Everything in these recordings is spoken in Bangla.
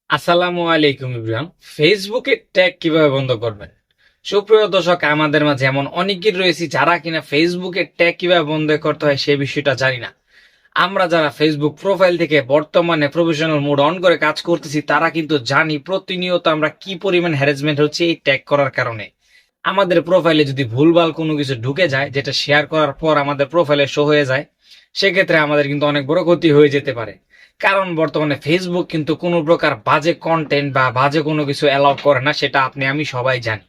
আসসালামু আলাইকুম ইব্রাহিম। ফেসবুকে ট্যাগ কিভাবে বন্ধ করবেন? সুপ্রিয় দর্শক, আমাদের মাঝে এমন অনেকেই রয়েছে যারা কিনা ফেসবুকে ট্যাগ কিভাবে বন্ধ করতে হয় সেই বিষয়টা জানি না। আমরা যারা ফেসবুক প্রোফাইল থেকে বর্তমানে প্রফেশনাল মোড অন করে কাজ করতেছি তারা কিন্তু জানি প্রতিনিয়ত আমরা কি পরিমাণ হ্যারাসমেন্ট হচ্ছে এই ট্যাগ করার কারণে। আমাদের প্রোফাইলে যদি ভুলভাল কোনো কিছু ঢুকে যায়, যেটা শেয়ার করার পর আমাদের প্রোফাইলে শো হয়ে যায়, সেক্ষেত্রে আমাদের কিন্তু অনেক বড় ক্ষতি হয়ে যেতে পারে। কারণ বর্তমানে ফেসবুক কিন্তু কোনো প্রকার বাজে কন্টেন্ট বা বাজে কোনো কিছু অ্যালাউ করে না, সেটা আপনি আমি সবাই জানি।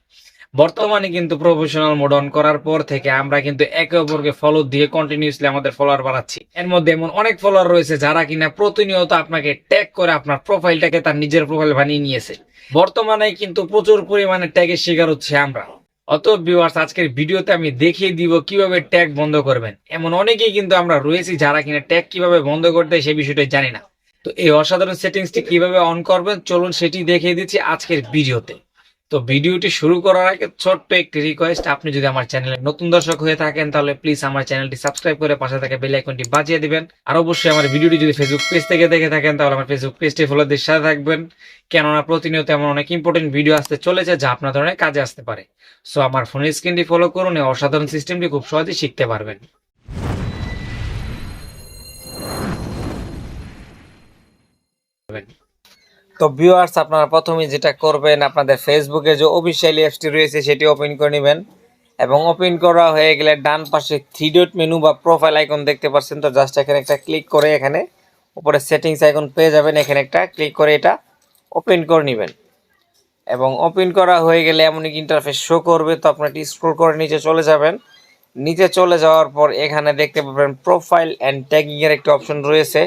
বর্তমানে কিন্তু প্রফেশনাল মোড অন করার পর থেকে আমরা কিন্তু একে অপরকে ফলো দিয়ে কন্টিনিউসলি আমাদের ফলোয়ার বাড়াচ্ছি। এর মধ্যে এমন অনেক ফলোয়ার রয়েছে যারা কিনা প্রতিনিয়ত আপনাকে ট্যাগ করে আপনার প্রোফাইলটাকে তার নিজের প্রোফাইল বানিয়ে নিয়েছে। বর্তমানে কিন্তু প্রচুর পরিমাণে ট্যাগের শিকার হচ্ছে আমরা। অত ভিউয়ার্স, আজকের ভিডিওতে আমি দেখিয়ে দিব কিভাবে ট্যাগ বন্ধ করবেন। এমন অনেকেই কিন্তু আমরা রয়েছি যারা কিনা ট্যাগ কিভাবে বন্ধ করতে হয় সেই বিষয়টা জানি না। তো এই অসাধারণ সেটিংসটি কিভাবে অন করবেন চলুন সেটি দেখিয়ে দিচ্ছি আজকের ভিডিওতে। তো ভিডিওটি শুরু করার আগে ছোট্ট একটি রিকোয়েস্ট, আপনি যদি আমার চ্যানেলে নতুন দর্শক হয়ে থাকেন তাহলে প্লিজ আমার চ্যানেলটি সাবস্ক্রাইব করে পাশে থাকা বেল আইকনটি বাজিয়ে দিবেন। আর অবশ্যই আমার ভিডিওটি যদি ফেসবুক পেজ থেকে দেখে থাকেন তাহলে আমার ফেসবুক পেজটি ফলো দিয়ে সাথে থাকবেন, কেননা প্রতিনিয়ত এমন অনেক ইম্পর্টেন্ট ভিডিও আসতে চলেছে যা আপনার ধরনের কাজে আসতে পারে। সো আমার ফোনের স্ক্রিনটি ফলো করুন, এই অসাধারণ সিস্টেমটি খুব সহজেই শিখতে পারবেন। তো ভিউয়ার্স, আপনারা প্রথমে যেটা করবেন, আপনাদের ফেসবুকে যে অফিসিয়াল অ্যাপসটি রয়েছে সেটি ওপেন করে নেবেন এবং ওপেন করা হয়ে গেলে ডান পাশে থ্রি ডট মেনু বা প্রোফাইল আইকন দেখতে পাচ্ছেন। তো জাস্ট এখানে একটা ক্লিক করে এখানে উপরে সেটিংস আইকন পেয়ে যাবেন, এখানে একটা ক্লিক করে এটা ওপেন করে নেবেন এবং ওপেন করা হয়ে গেলে এমন এক ইন্টারফেস শো করবে। তো আপনারা স্ক্রল করে নিচে চলে যাবেন। নিচে চলে যাওয়ার পর এখানে দেখতে পাবেন প্রোফাইল অ্যান্ড ট্যাগিং এর একটা অপশন রয়েছে।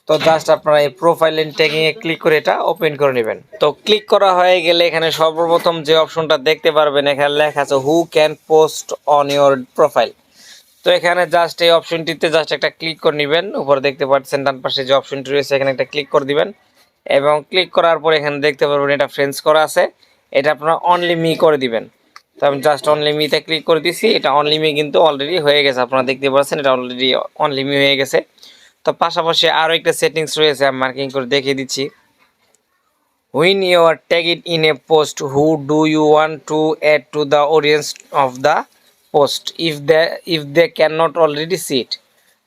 তো জাস্ট আপনারা এই প্রোফাইল এন্ড ট্যাগিং এ ক্লিক করে এটা ওপেন করে নেবেন। তো ক্লিক করা হয়ে গেলে এখানে সর্বপ্রথম যে অপশনটা দেখতে পারবেন, এখানে লেখা আছে who can post on your profile. তো এখানে জাস্ট এই অপশনটিতে জাস্ট একটা ক্লিক করে নেবেন। উপরে দেখতে পাচ্ছেন ডান পাশে যে অপশনটি রয়েছে এখানে একটা ক্লিক করে দিবেন এবং ক্লিক করার পর এখানে দেখতে পারবেন এটা ফ্রেন্ডস করা আছে, এটা আপনারা অনলি মি করে দিবেন। তো আমি জাস্ট অনলি মিতে ক্লিক করে দিছি, এটা অনলি মি কিন্তু অলরেডি হয়ে গেছে, আপনারা দেখতে পাচ্ছেন এটা অলরেডি অনলি মি হয়ে গেছে। তো পাশাপাশি আরও একটা সেটিংস রয়েছে, আমি মার্কিং করে দেখিয়ে দিচ্ছি। When you are tagged in a post, who do you want to add to the audience of the post if they can not already see it.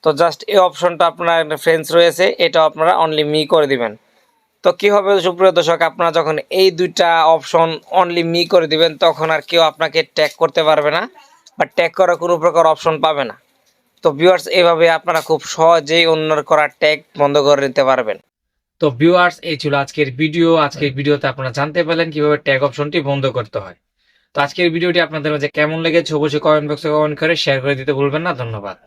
তো জাস্ট এই অপশনটা আপনার একটা ফ্রেন্ডস রয়েছে, এটা আপনারা অনলি মি করে দিবেন। তো কী হবে সুপ্রিয় দর্শক, আপনারা যখন এই দুইটা অপশন অনলি মি করে দিবেন তখন আর কেউ আপনাকে ট্যাগ করতে পারবে না বা ট্যাগ করার কোনো প্রকার অপশন পাবে না। তো ভিউয়ার্স, এইভাবে আপনারা খুব সহজেই অন্যের করা ট্যাগ বন্ধ করে নিতে পারবেন। তো ভিউয়ার্স, এই ছিল আজকের ভিডিও। আজকের ভিডিওতে আপনারা জানতে পারলেন কিভাবে ট্যাগ অপশনটি বন্ধ করতে হয়। তো আজকের ভিডিওটি আপনাদের মাঝে কেমন লেগেছে অবশ্যই কমেন্ট বক্সে কমেন্ট করে শেয়ার করে দিতে ভুলবেন না। ধন্যবাদ।